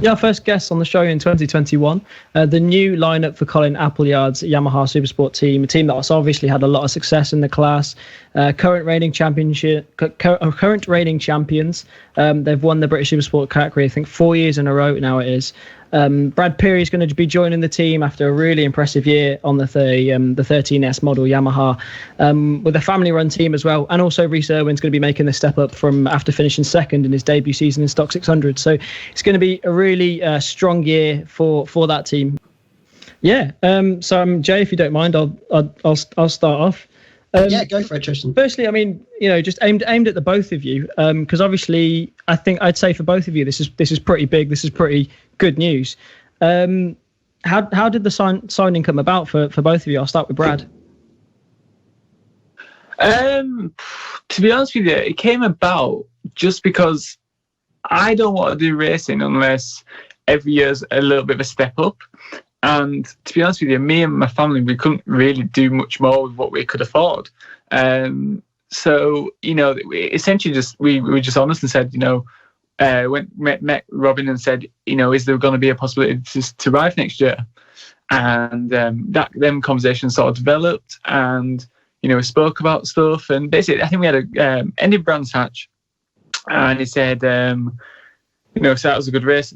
Yeah, our first guest on the show in 2021. The new lineup for Colin Appleyard's Yamaha Supersport team, a team that's obviously had a lot of success in the class. Current reigning champions. They've won the British Supersport category, I think, 4 years in a row now it is. Brad Perie is going to be joining the team after a really impressive year on the 13S model Yamaha, with a family-run team as well. And also Rhys Irwin's going to be making the step up from after finishing second in his debut season in Stock 600. So it's going to be a really strong year for that team. Yeah. So Jay, if you don't mind, I'll start off. Yeah, go for it, Tristan. Firstly, I mean, just aimed at the both of you, because obviously, I think I'd say for both of you, this is pretty big. This is pretty good news. How did the signing come about for both of you? I'll start with Brad. To be honest with you, it came about just because I don't want to do racing unless every year's a little bit of a step up. And to be honest with you, me and my family, we couldn't really do much more with what we could afford. So, we essentially we were just honest and said, met Robin and said, is there going to be a possibility to ride next year? And them conversations sort of developed, and, we spoke about stuff. And basically, I think we had a Andy Brands hatch, and he said, so that was a good race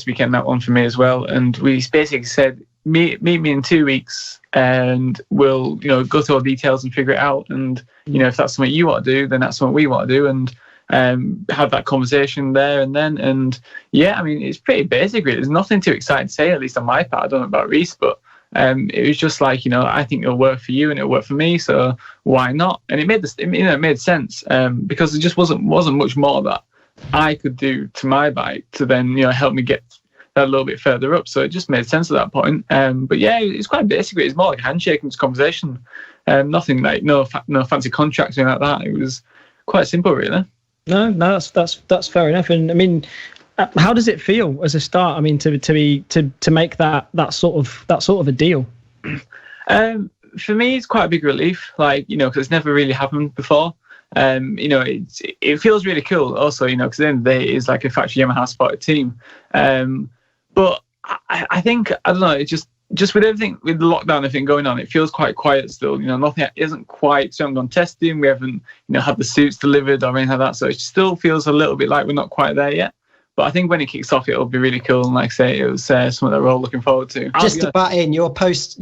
weekend, that one for me as well. And we basically said, meet me in 2 weeks and we'll, go through all the details and figure it out. And, if that's something you want to do, then that's something we want to do. And have that conversation there and then. And yeah, I mean, it's pretty basic, really. There's nothing too exciting to say, at least on my part. I don't know about Rhys, but it was just like, I think it'll work for you and it'll work for me, so why not? And it made sense, because there just wasn't much more that I could do to my bike to then help me get that a little bit further up. So it just made sense at that point. But yeah, it's quite basic. It's more like a handshake and conversation. Nothing like no fancy contracts or anything like that. It was quite simple, really. No, that's fair enough. And I mean, how does it feel as a start? I mean, to make that sort of a deal. For me, it's quite a big relief. Because it's never really happened before. It feels really cool also, because at the end of the day, it is like a factory Yamaha supported team. But I think, I don't know, it's just with everything, with the lockdown and everything going on, it feels quite quiet still. Nothing isn't quite, so we haven't gone testing, we haven't, had the suits delivered or anything like that. So it still feels a little bit like we're not quite there yet. But I think when it kicks off, it'll be really cool. And like I say, it was something that we're all looking forward to. Just to butt in, your post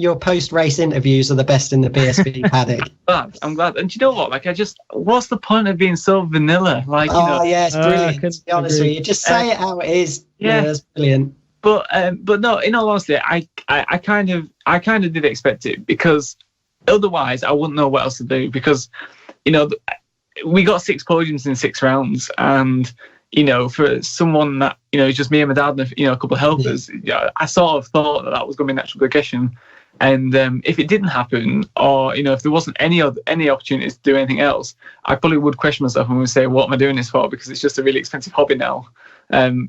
race interviews are the best in the BSB paddock. I'm glad. And do you know what? What's the point of being so vanilla? Yeah, it's brilliant. To be honest with you, just say it how it is. Yeah, it's brilliant. But no, in all honesty, I kind of did expect it, because otherwise I wouldn't know what else to do. Because we got 6 podiums in 6 rounds, and for someone that, it's just me and my dad and, a couple of helpers, I sort of thought that was going to be natural progression. And if it didn't happen, or, if there wasn't any opportunities to do anything else, I probably would question myself and would say, what am I doing this for? Because it's just a really expensive hobby now.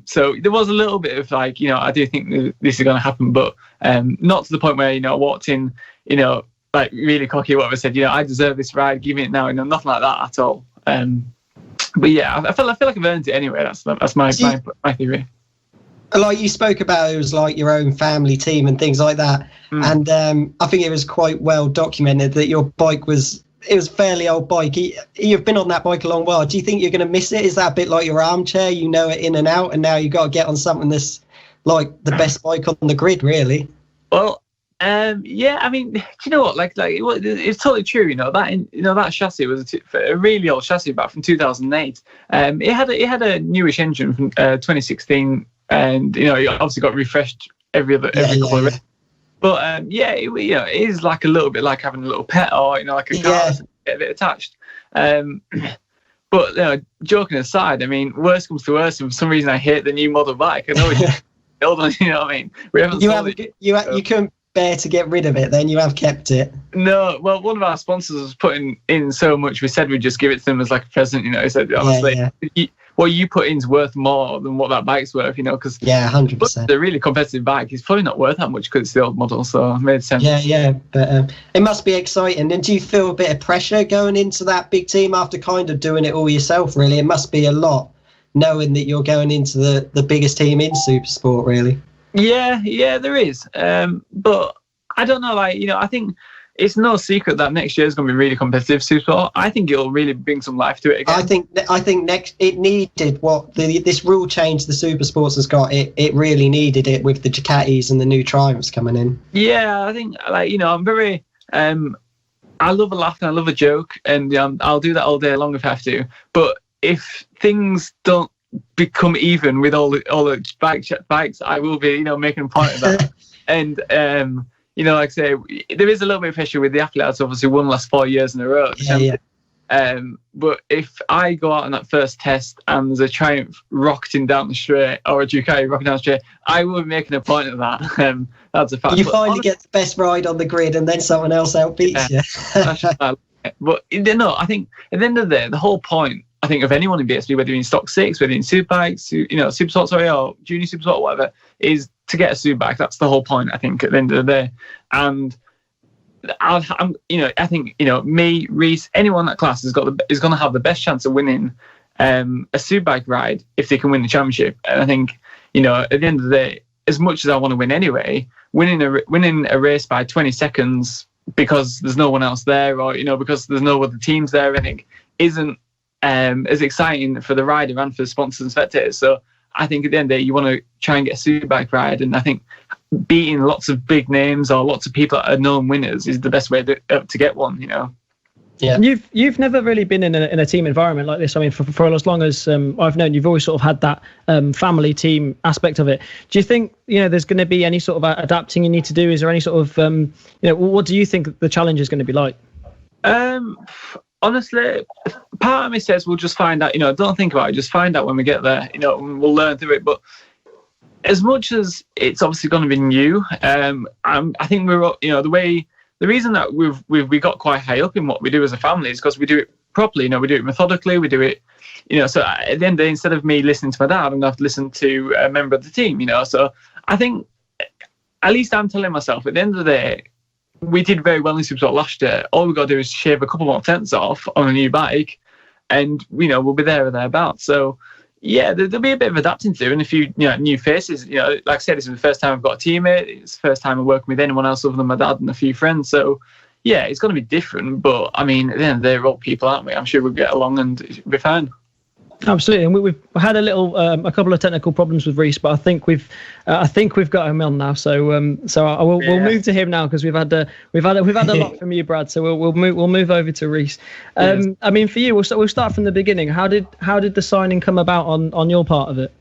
So there was a little bit of I do think this is going to happen, but not to the point where, I walked in, really cocky or whatever, said, I deserve this ride, give me it now, nothing like that at all. But yeah, I feel like I've earned it anyway. That's my theory. Like you spoke about, it was like your own family team and things like that. And I think it was quite well documented that your bike was a fairly old bike. You've been on that bike a long while. Do you think you're going to miss it? Is that a bit like your armchair? You know it in and out, and now you've got to get on something that's like the best bike on the grid, really? Well, yeah, I mean, do you know what? It's totally true. That chassis was a really old chassis back from 2008. It had a newish engine from 2016, and it obviously got refreshed every couple of years. But it is like a little bit like having a little pet, or like a car, get a bit attached. But joking aside, I mean, worst comes to worst, and for some reason I hate the new model bike. I know it's old one, you know what I mean? We haven't you couldn't bear to get rid of it, then you have kept it. No, well, one of our sponsors was putting in so much, we said we'd just give it to them as like a present, he said, honestly, what you put in is worth more than what that bike's worth, because 100%. The really competitive bike is probably not worth that much because it's the old model, so it made sense. But it must be exciting. And do you feel a bit of pressure going into that big team after kind of doing it all yourself, really? It must be a lot knowing that you're going into the biggest team in Supersport, really. Yeah, there is. But I don't know, I think it's no secret that next year is going to be really competitive Supersport. I think it'll really bring some life to it again. I think next it needed what this rule change the Supersports has got. It really needed it with the Ducatis and the new Triumphs coming in. Yeah, I think I'm very. I love a laugh and I love a joke, and I'll do that all day long if I have to. But if things don't become even with all the bikes, I will be making a point of that. And like I say, there is a little bit of pressure with the athletes. Obviously, won the last 4 years in a row. Yeah. But if I go out on that first test and there's a Triumph rocketing down the straight or a Ducati rocketing down the straight, I will be making a point of that. That's a fact. You finally get the best ride on the grid, and then someone else outbeats you. But I think at the end of the day, the whole point, I think, of anyone in BSB, whether you're in Stock 6, whether you're in Superbikes, Supersport, or Junior Supersport, or whatever, is to get a Superbike. That's the whole point, I think, at the end of the day. And I think me, Rhys, anyone in that class is going to have the best chance of winning a Superbike ride if they can win the championship. And I think at the end of the day, as much as I want to win anyway, winning a race by 20 seconds because there's no one else there, or because there's no other teams there, I think isn't as exciting for the rider and for the sponsors and spectators. So I think at the end of the day, you want to try and get a Superbike ride, and I think beating lots of big names or lots of people that are known winners is the best way to get one. Yeah. You've never really been in a team environment like this. I mean, for as long as I've known, you've always sort of had that family team aspect of it. Do you think there's going to be any sort of adapting you need to do? Is there any sort of what do you think the challenge is going to be like? Honestly, part of me says we'll just find out. Don't think about it. Just find out when we get there. We'll learn through it. But as much as it's obviously going to be new, I think we're the reason that we got quite high up in what we do as a family is because we do it properly. We do it methodically. We do it, So at the end of the day, instead of me listening to my dad, I'm going to have to listen to a member of the team. So I think at least I'm telling myself at the end of the day, we did very well in Supersport last year. All we've got to do is shave a couple more tenths off on a new bike, and we'll be there or thereabouts. So yeah, there'll be a bit of adapting to do, and a few new faces. Like I said, this is the first time I've got a teammate. It's the first time I'm working with anyone else other than my dad and a few friends. So yeah, it's going to be different. But I mean, at the end of the day, we're all people, aren't we? I'm sure we'll get along and it'll be fine. Absolutely, and we've had a couple of technical problems with Rhys, but I think we've got him on now. So we'll move to him now because we've had a lot from you, Brad. So we'll move over to Rhys. I mean, for you, we'll start from the beginning. How did the signing come about on your part of it?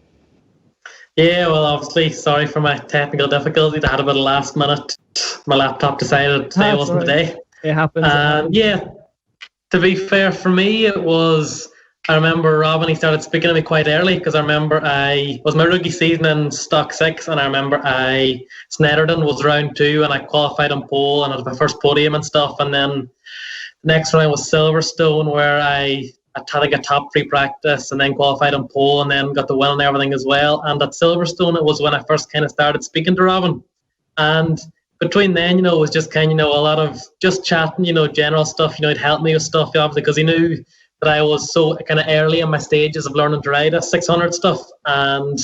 Yeah, well, obviously, sorry for my technical difficulties. I had a bit of last minute. My laptop decided today wasn't the day. It happens. Yeah, to be fair, for me, it was. I remember Robin, he started speaking to me quite early because I remember I was my rookie season in Stock 6, and I remember Snetterton was round 2 and I qualified on pole and it was my first podium and stuff. And then the next round was Silverstone, where I had to get top free practice and then qualified on pole and then got the win and everything as well. And at Silverstone, it was when I first kind of started speaking to Robin. And between then, it was just kind of, a lot of just chatting, general stuff. He'd help me with stuff, obviously, because he knew that I was so kind of early in my stages of learning to ride a 600 stuff, and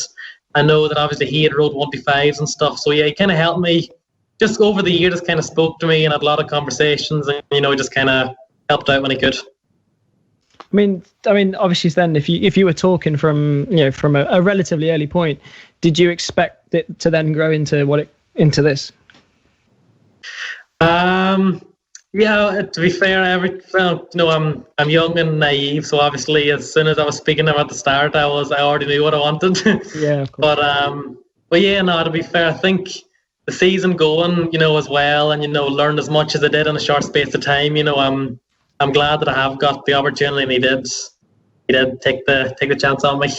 I know that obviously he had rode 125s and stuff. So yeah, he kind of helped me just over the years. Kind of spoke to me and had a lot of conversations, and just kind of helped out when he could. I mean, obviously, then if you were talking from a relatively early point, did you expect it to then grow into this? Yeah, to be fair, I'm young and naive, so obviously as soon as I was speaking to him at the start, I already knew what I wanted. Yeah, of course. But yeah, no, to be fair, I think the season going, as well, and learned as much as I did in a short space of time. I'm glad that I have got the opportunity, and he did take the chance on me.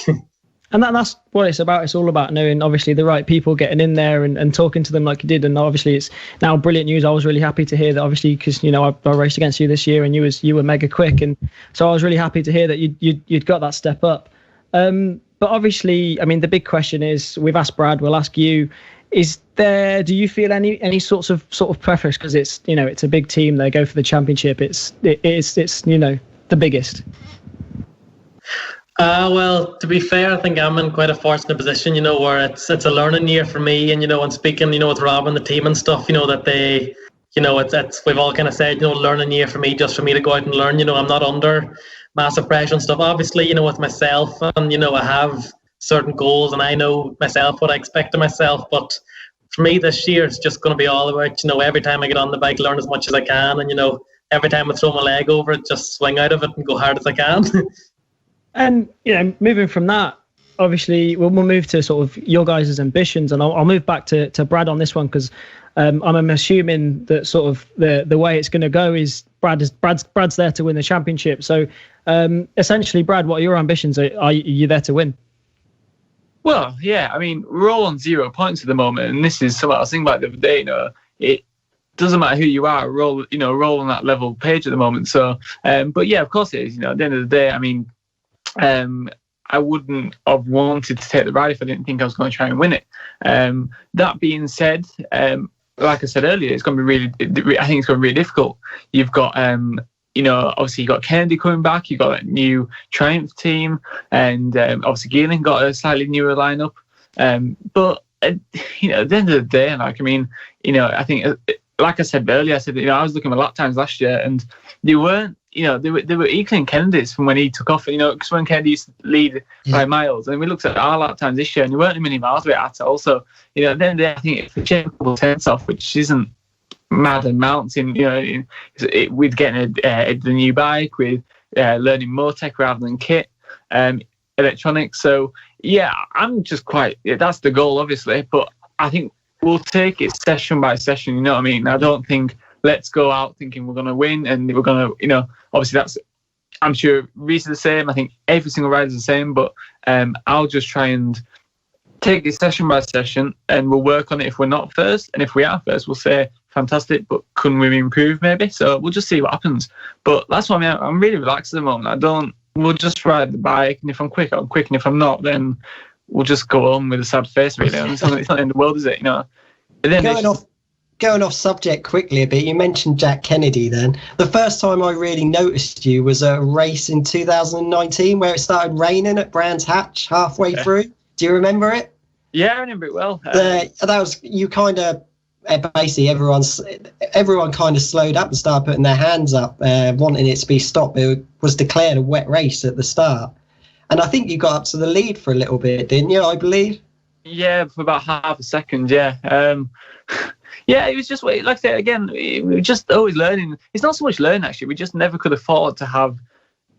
And that's what it's about. It's all about knowing, obviously, the right people, getting in there and talking to them like you did. And obviously, it's now brilliant news. I was really happy to hear that, obviously, because I raced against you this year, and you were mega quick, and so I was really happy to hear that you'd got that step up. But obviously, I mean, the big question is, we've asked Brad, we'll ask you: do you feel any sorts of preference, because it's a big team, they go for the championship, it's the biggest? Well, to be fair, I think I'm in quite a fortunate position, where it's a learning year for me, and and speaking, with Rob and the team and stuff, that they, it's we've all kind of said, learning year for me, just for me to go out and learn. I'm not under massive pressure and stuff. Obviously, with myself, and I have certain goals, and I know myself what I expect of myself. But for me, this year it's just going to be all about, every time I get on the bike, learn as much as I can, and every time I throw my leg over it, just swing out of it and go hard as I can. And moving from that, obviously we'll move to sort of your guys' ambitions, and I'll move back to Brad on this one, because I'm assuming that sort of the way it's going to go is Brad's there to win the championship. So essentially, Brad, what are your ambitions? Are you there to win? Well, yeah, I mean, we're all on 0 points at the moment, and this is something I was thinking about the other day. It doesn't matter who you are, we're all on that level page at the moment. So, but yeah, of course it is. At the end of the day, I mean, I wouldn't have wanted to take the ride if I didn't think I was going to try and win it. That being said, like I said earlier, it's going to be I think it's going to be really difficult. You've got, obviously you've got Kennedy coming back, you've got a new Triumph team, and obviously Geeling got a slightly newer lineup. But at the end of the day, I think, like I said earlier, I was looking at my lap times last year, and they weren't, they were equaling Kennedy's from when he took off, because when Kennedy used to lead by miles, and we looked at our lap times this year, and they weren't many miles away at all. So, at the end of the day, I think if we change a couple of tenths off, which isn't mad amounts with getting the new bike, with learning Motec rather than kit, electronics. So, yeah, I'm just that's the goal, obviously, but I think we'll take it session by session, you know what I mean? I don't think let's go out thinking we're going to win and we're going to, obviously I'm sure Rhys is the same. I think every single rider is the same, but I'll just try and take it session by session, and we'll work on it if we're not first. And if we are first, we'll say, fantastic, but couldn't we improve maybe? So we'll just see what happens. But that's what I'm really relaxed at the moment. We'll just ride the bike, and if I'm quick, I'm quick, and if I'm not, then we'll just go on with a sad face, really. It's not the end of the world, is it? Going off subject quickly a bit, you mentioned Jack Kennedy then. The first time I really noticed you was a race in 2019 where it started raining at Brands Hatch halfway through. Do you remember it? Yeah, I remember it well. That was, you kind of, basically everyone kind of slowed up and started putting their hands up, wanting it to be stopped. It was declared a wet race at the start. And I think you got up to the lead for a little bit, didn't you, I believe? Yeah, for about half a second, yeah. Yeah, it was just, like I say, again, we were just always learning. It's not so much learning, actually. We just never could afford to have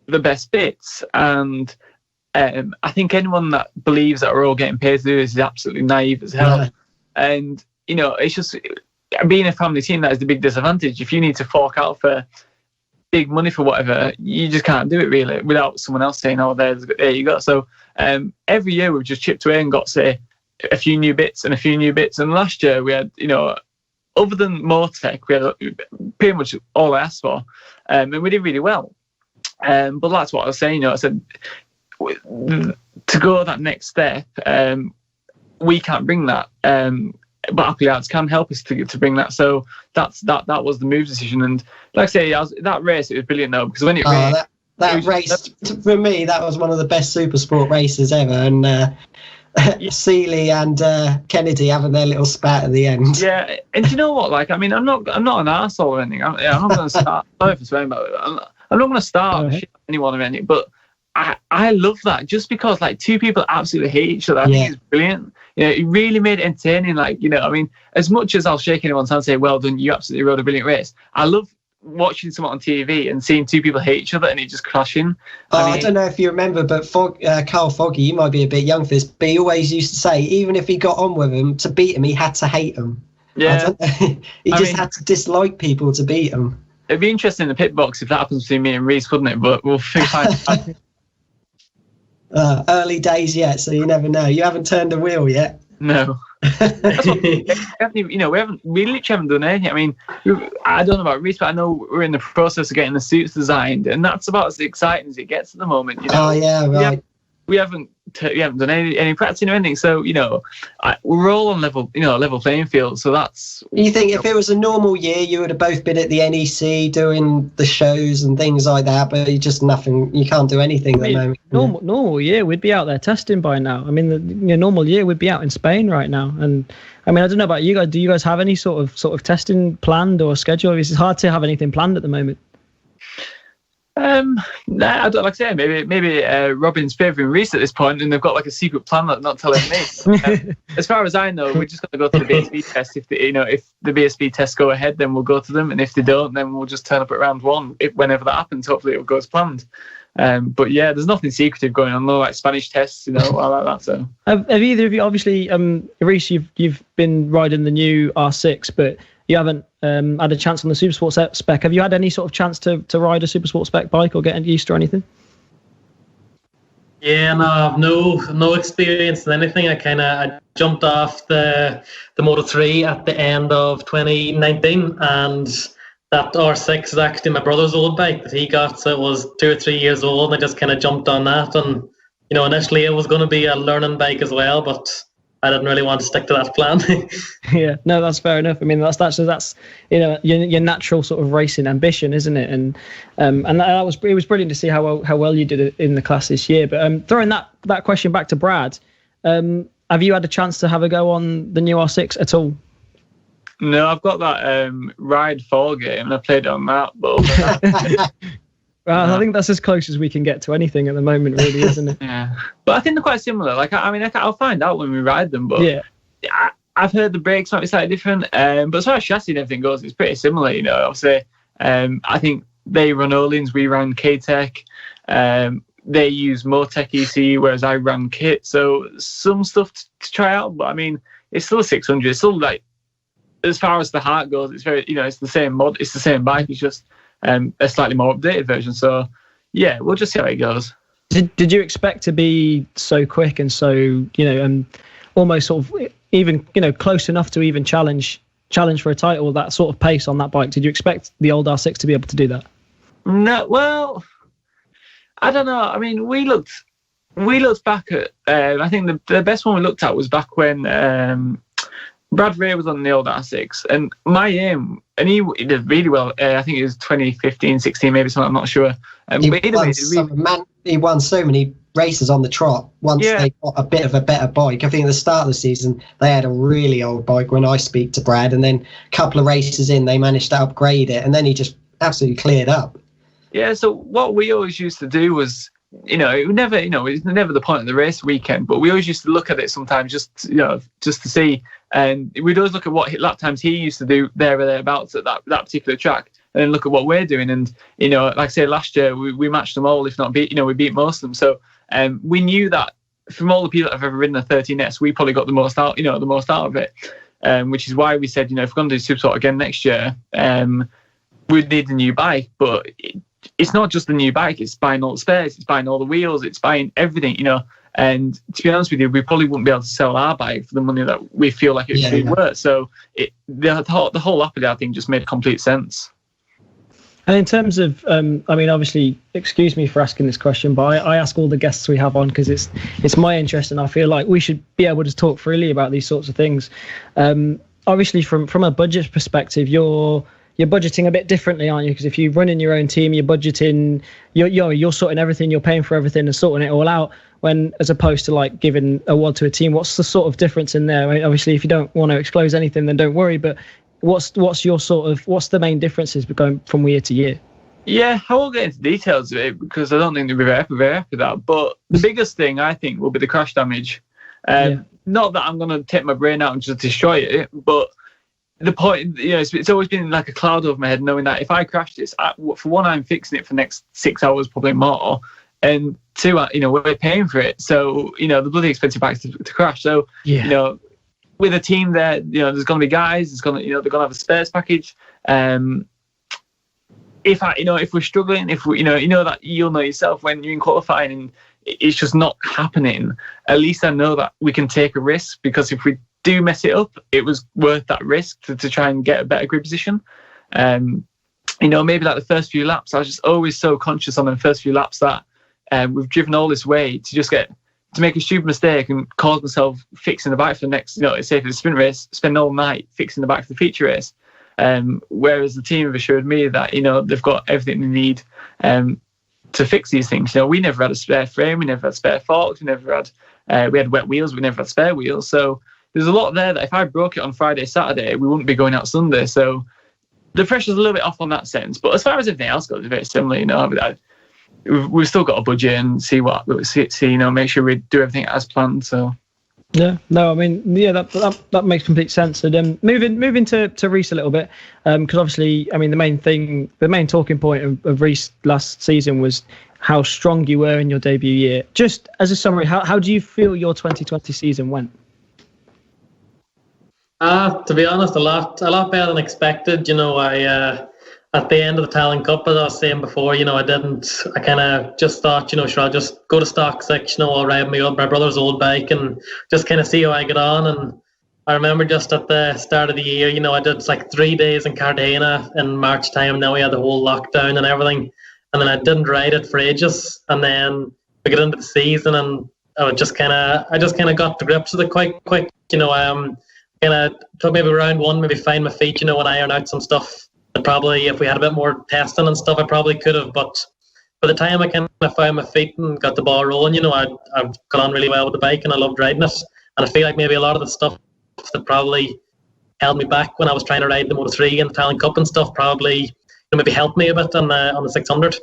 the best bits. And I think anyone that believes that we're all getting paid to do this is absolutely naive as hell. Yeah. And, it's just, being a family team, that is the big disadvantage. If you need to fork out for big money for whatever, you just can't do it, really, without someone else saying, oh, there you go. So every year we've just chipped away and got, say, a few new bits. And last year we had, other than Motec, we had pretty much all I asked for, and we did really well. But that's what I was saying. I said to go that next step, we can't bring that, but Apple Yards can help us to bring that. So that was the move decision. And like I say, that race, it was brilliant though, because when it raced, that race for me, that was one of the best super sport races ever. And Seeley and Kennedy having their little spat at the end. Yeah, and do you know what? I'm not an arsehole or anything. I'm not going to start. Sorry for swearing, but I'm not going to start anyone or anything. But I love that, just because two people absolutely hate each other. I think it's brilliant. It really made it entertaining. As much as I'll shake anyone's hand and say, "Well done, you absolutely rode a brilliant race," I love watching someone on TV and seeing two people hate each other and it just crashing. I don't know if you remember, but Carl Foggy, you might be a bit young for this, but he always used to say, even if he got on with him, to beat him, he had to hate him. Yeah. He had to dislike people to beat him. It'd be interesting in the pit box if that happens between me and Rhys, wouldn't it? But we'll find early days yet, so you never know. You haven't turned a wheel yet. No. We literally haven't done anything. I don't know about Rhys, but I know we're in the process of getting the suits designed, and that's about as exciting as it gets at the moment. Oh yeah, right. we haven't done any practicing or anything. So we're all on level playing field. So that's. You think if it was a normal year, you would have both been at the NEC doing the shows and things like that, but you just nothing. You can't do anything at the moment. Normal year, we'd be out there testing by now. I mean, the normal year, we'd be out in Spain right now. And I mean, I don't know about you guys. Do you guys have any sort of testing planned or schedule? It's hard to have anything planned at the moment. Nah, I don't like to say. Maybe Robin's favouring Rhys at this point, and they've got like a secret plan that's not telling me. As far as I know, we're just going to go to the BSB test. If the BSB tests go ahead, then we'll go to them, and if they don't, then we'll just turn up at round one. Whenever that happens, hopefully it'll go as planned. But yeah, there's nothing secretive going on. No like Spanish tests, all like that. So have either of you, obviously, Rhys, you've been riding the new R6, but you haven't had a chance on the Supersport spec. Have you had any sort of chance to ride a Supersport spec bike or get used to anything? Yeah, no, I've no experience in anything. I jumped off the Moto 3 at the end of 2019, and that R6 is actually my brother's old bike that he got. So it was 2 or 3 years old, and I just kind of jumped on that. And initially it was going to be a learning bike as well, but I didn't really want to stick to that plan. Yeah, no, that's fair enough. I mean, that's your natural sort of racing ambition, isn't it? And it was brilliant to see how well you did it in the class this year. But throwing that question back to Brad, have you had a chance to have a go on the new R6 at all? No, I've got that Ride 4 game and I played it on that. But I think that's as close as we can get to anything at the moment, really, isn't it? Yeah, but I think they're quite similar. Like, I mean, I'll find out when we ride them. But yeah, I've heard the brakes might be slightly different. But as far as chassis and everything goes, it's pretty similar. Obviously, I think they run Öhlins, we ran K-Tech. They use Motec ECU, whereas I ran Kit. So some stuff to try out. But I mean, it's still a 600. It's still like, as far as the heart goes, it's very, it's the same mod. It's the same bike. It's just a slightly more updated version. So yeah, we'll just see how it goes. Did you expect to be so quick and so almost sort of even close enough to even challenge for a title, that sort of pace on that bike? Did you expect the old R6 to be able to do that? No, well, I don't know. I mean, we looked back at I think the best one we looked at was back when Brad Ray was on the old R6, and my aim, and he did really well. I think it was 2015, 16, maybe something. I'm not sure. He won so many races on the trot once they got a bit of a better bike. I think at the start of the season they had a really old bike when I speak to Brad, and then a couple of races in they managed to upgrade it, and then he just absolutely cleared up. Yeah. So what we always used to do was, it was never the point of the race weekend, but we always used to look at it sometimes just to see. And we'd always look at what lap times he used to do there or thereabouts at that particular track, and then look at what we're doing. And like I say, last year we matched them all, if not beat. We beat most of them. So we knew that from all the people that have ever ridden a 13S, we probably got the most out. The most out of it. Which is why we said, if we're going to do Supersport again next year, we'd need a new bike. But it's not just the new bike; it's buying all the spares, it's buying all the wheels, it's buying everything. And to be honest with you, we probably wouldn't be able to sell our bike for the money that we feel like it should be worth. So the whole Lapidar thing just made complete sense. And in terms of, I mean, obviously, excuse me for asking this question, but I ask all the guests we have on because it's my interest, and I feel like we should be able to talk freely about these sorts of things. Obviously, from a budget perspective, you're budgeting a bit differently, aren't you? Because if you're running your own team, you're budgeting, you're sorting everything, you're paying for everything and sorting it all out. When, as opposed to like giving a WOD to a team, what's the sort of difference in there? I mean, obviously, if you don't want to disclose anything, then don't worry. But what's the main differences going from year to year? Yeah, I won't get into details of it because I don't think they'll be very happy with that. But the biggest thing I think will be the crash damage. Not that I'm going to take my brain out and just destroy it, but the point, it's always been like a cloud over my head, knowing that if I crash this, for one, I'm fixing it for the next 6 hours, probably more, and two, we're paying for it. So the bloody expensive bikes to crash. So with a team there, there's going to be guys. They're going to have a spares package. If we're struggling, if we, that you'll know yourself when you're in qualifying and it's just not happening. At least I know that we can take a risk, because if we do mess it up, it was worth that risk to try and get a better grid position. Maybe like the first few laps, I was just always so conscious on the first few laps that we've driven all this way to make a stupid mistake and cause myself fixing the bike for the next, say for the sprint race, spend all night fixing the bike for the feature race. Whereas the team have assured me that, they've got everything they need to fix these things. We never had a spare frame, we never had spare forks, we had wet wheels, we never had spare wheels. So there's a lot there that if I broke it on Friday, Saturday, we wouldn't be going out Sunday. So the pressure's a little bit off on that sense. But as far as everything else goes, it's very similar. We've still got a budget and make sure we do everything as planned. So yeah, no, I mean, yeah, that makes complete sense. And moving to Rhys a little bit, because obviously, I mean, the main talking point of Rhys last season was how strong you were in your debut year. Just as a summary, how do you feel your 2020 season went? To be honest, a lot better than expected. I at the end of the Talent Cup, as I was saying before, I kind of just thought, sure, I'll just go to stock 6, I'll ride my brother's old bike and just kind of see how I get on. And I remember just at the start of the year, I did like 3 days in Cartagena in March time. Now we had the whole lockdown and everything, and then I didn't ride it for ages. And then we get into the season, and I just kind of got to grips with it quite quick. Kind of took maybe round 1, maybe find my feet, and iron out some stuff. And probably if we had a bit more testing and stuff, I probably could have. But by the time I kind of found my feet and got the ball rolling, I got on really well with the bike and I loved riding it. And I feel like maybe a lot of the stuff that probably held me back when I was trying to ride the Moto 3 and the Talent Cup and stuff probably maybe helped me a bit on the 600.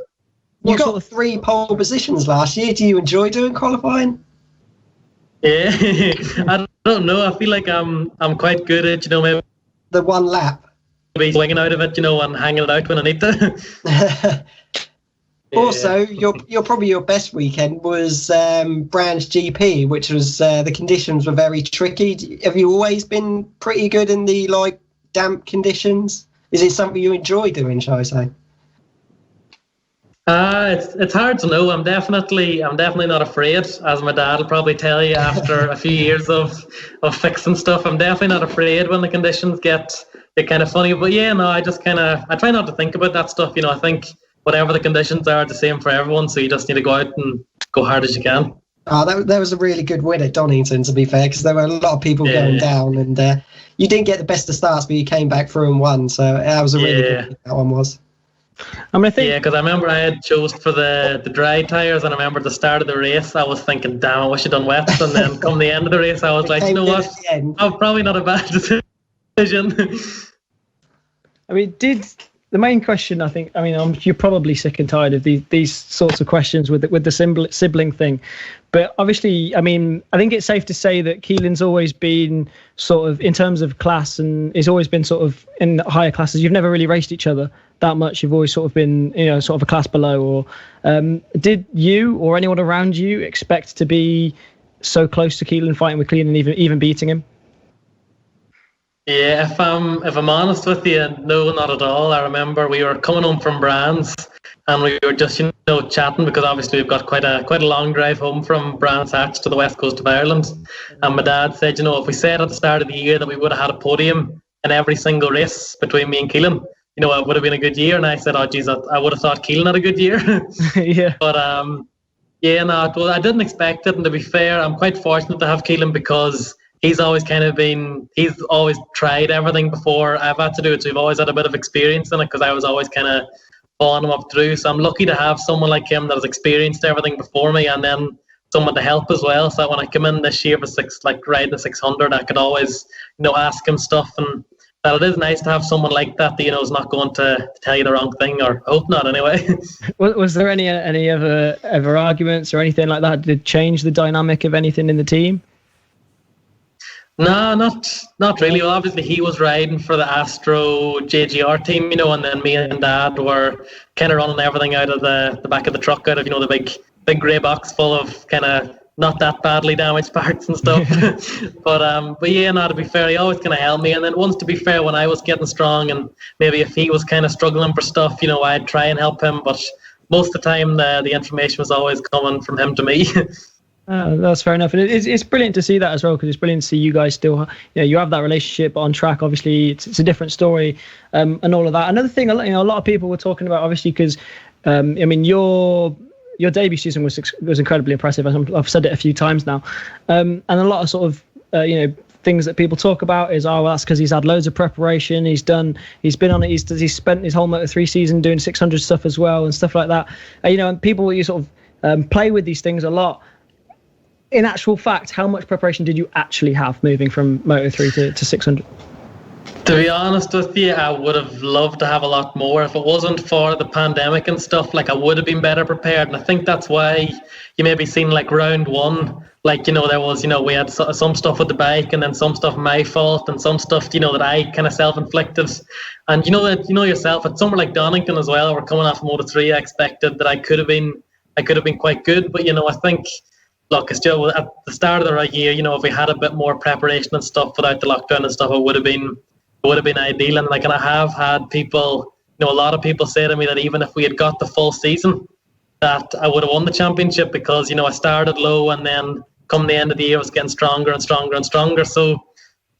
You got 3 pole positions last year. Do you enjoy doing qualifying? Yeah, I don't know. I feel like I'm quite good at maybe the 1 lap. Swinging out of it, and hanging it out when I need to. Also, your probably your best weekend was Brands GP, which was the conditions were very tricky. Have you always been pretty good in the damp conditions? Is it something you enjoy doing, shall I say? It's hard to know. I'm definitely not afraid, as my dad will probably tell you after a few years of fixing stuff. I'm definitely not afraid when the conditions get kind of funny. But yeah, no, I try not to think about that stuff. I think whatever the conditions are the same for everyone, so you just need to go out and go hard as you can. That was a really good win at Donington, to be fair, because there were a lot of people going down, and you didn't get the best of starts, but you came back through and won. So that was a really good win, that one was. Because I remember I had chose for the dry tyres, and I remember at the start of the race I was thinking, damn, I wish I'd done wet. And then come the end of the race, I was like, you know what? Oh, probably not a bad decision. I mean, the main question, you're probably sick and tired of these sorts of questions with the sibling thing. But obviously, I think it's safe to say that Keelan's always been sort of, in terms of class, and he's always been sort of in higher classes. You've never really raced each other that much. You've always sort of been, sort of a class below. Or did you or anyone around you expect to be so close to Keelan, fighting with Keelan, and even beating him? Yeah, if I'm honest with you, no, not at all. I remember we were coming home from Brands, and we were just chatting, because obviously we've got quite a long drive home from Brands Hatch to the west coast of Ireland. And my dad said, if we said at the start of the year that we would have had a podium in every single race between me and Keelan, it would have been a good year. And I said, oh geez, I would have thought Keelan had a good year. Yeah. But I didn't expect it. And to be fair, I'm quite fortunate to have Keelan, because he's always tried everything before I've had to do it. So we've always had a bit of experience in it, because I was always kind of following him up through. So I'm lucky to have someone like him that has experienced everything before me, and then someone to help as well. So that when I come in this year for riding the 600, I could always, ask him stuff. And that it is nice to have someone like that is not going to tell you the wrong thing, or I hope not anyway. Was there any ever arguments or anything like that? Did it change the dynamic of anything in the team? No, not really. Well, obviously he was riding for the Astro JGR team, and then me and Dad were kind of running everything out of the back of the truck, out of the big grey box full of kind of not that badly damaged parts and stuff. but yeah, no, to be fair, he always kind of helped me. And then once, to be fair, when I was getting strong, and maybe if he was kind of struggling for stuff, I'd try and help him. But most of the time, the information was always coming from him to me. That's fair enough, and it's brilliant to see that as well, because it's brilliant to see you guys still, you have that relationship on track. Obviously, it's a different story, and all of that. Another thing, a lot of people were talking about, obviously, because you're your debut season was incredibly impressive. I've said it a few times now, and a lot of sort of things that people talk about is, well, that's because he's had loads of preparation. He's been on it. He's spent his whole Moto3 season doing 600 stuff as well and stuff like that. And people, you sort of play with these things a lot. In actual fact, how much preparation did you actually have moving from Moto3 to 600? To be honest with you, I would have loved to have a lot more. If it wasn't for the pandemic and stuff, I would have been better prepared. And I think that's why you maybe seen round one, there was, we had some stuff with the bike and then some stuff my fault and some stuff, that I kind of self-inflicted. And yourself, at somewhere like Donington as well, we're coming off Moto3, I expected that I could have been quite good. But, I think, look, it's just at the start of the right year, if we had a bit more preparation and stuff without the lockdown and stuff, it would have been ideal. And and I have had people, a lot of people say to me that even if we had got the full season, that I would have won the championship because, I started low and then come the end of the year I was getting stronger and stronger and stronger. So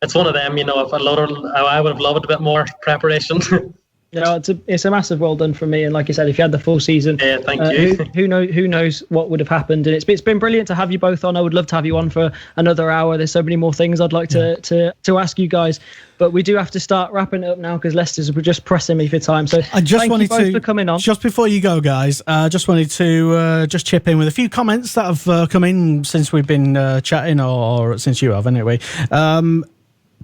it's one of them, if I would have loved a bit more preparation. It's a massive well done from me. And like you said, if you had the full season, yeah, thank you. Who knows what would have happened? And it's been brilliant to have you both on. I would love to have you on for another hour. There's so many more things I'd like to ask you guys, but we do have to start wrapping it up now because Leicester's just pressing me for time. So I just thank you both for coming on. Just before you go, guys, just wanted to just chip in with a few comments that have come in since we've been chatting, or since you have anyway.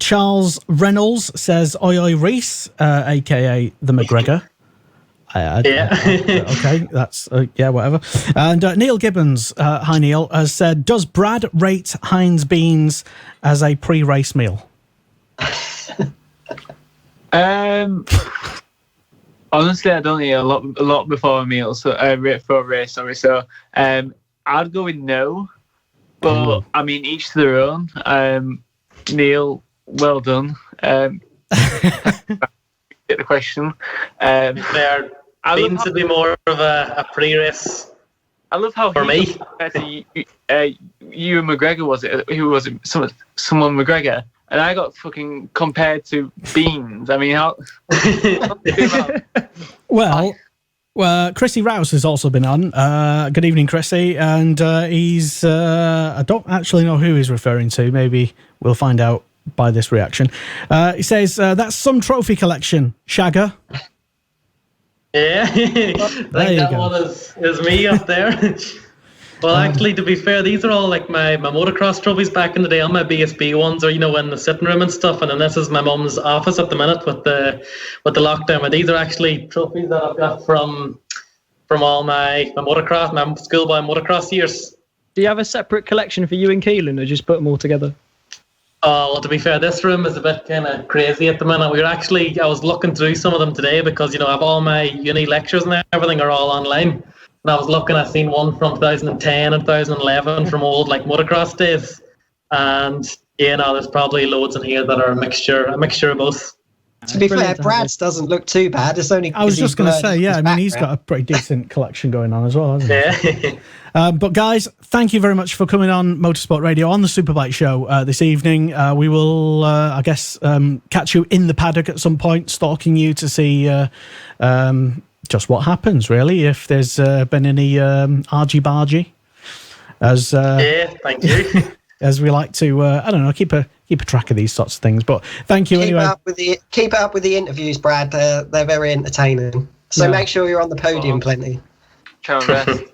Charles Reynolds says, "Oi, oi, Rhys," aka the McGregor. Okay, that's whatever. And Neil Gibbons, hi Neil, has said, "Does Brad rate Heinz beans as a pre-race meal?" Honestly, I don't eat a lot before a meal, so for a race. Sorry, so I'd go with no, but I mean, each to their own. Neil, well done. Get the question. There seems to be more of a pre-race. I love how for me. You and McGregor, was it? Who was it? Someone McGregor, and I got fucking compared to beans. I mean, how? Well, Chrissy Rouse has also been on. Good evening, Chrissy, and he's. I don't actually know who he's referring to. Maybe we'll find out by this reaction. He says, "That's some trophy collection, Shagger." Yeah, I think that one is me up there. Well, actually, to be fair, these are all my motocross trophies back in the day. All my BSB ones are, in the sitting room and stuff. And then this is my mum's office at the minute with the lockdown. But these are actually trophies that I've got from all my motocross, my schoolboy motocross years. Do you have a separate collection for you and Keelan, or just put them all together? Oh, well, to be fair, this room is a bit kind of crazy at the minute. I was looking through some of them today because, I have all my uni lectures and everything are all online. And I was looking, I seen one from 2010 and 2011 from old motocross days. And there's probably loads in here that are a mixture of both. To be fair, Brad's doesn't look too bad. It's only. I was just going to say, I mean, he's got a pretty decent collection going on as well, hasn't he? Yeah. But guys, thank you very much for coming on Motorsport Radio on the Superbike Show this evening. We will, I guess, catch you in the paddock at some point, stalking you to see just what happens, really. If there's been any argy-bargy, as thank you. As we like to, I don't know, keep a track of these sorts of things. But thank you anyway. Keep up with the interviews, Brad. They're very entertaining. So make sure you're on the podium plenty. Try my best.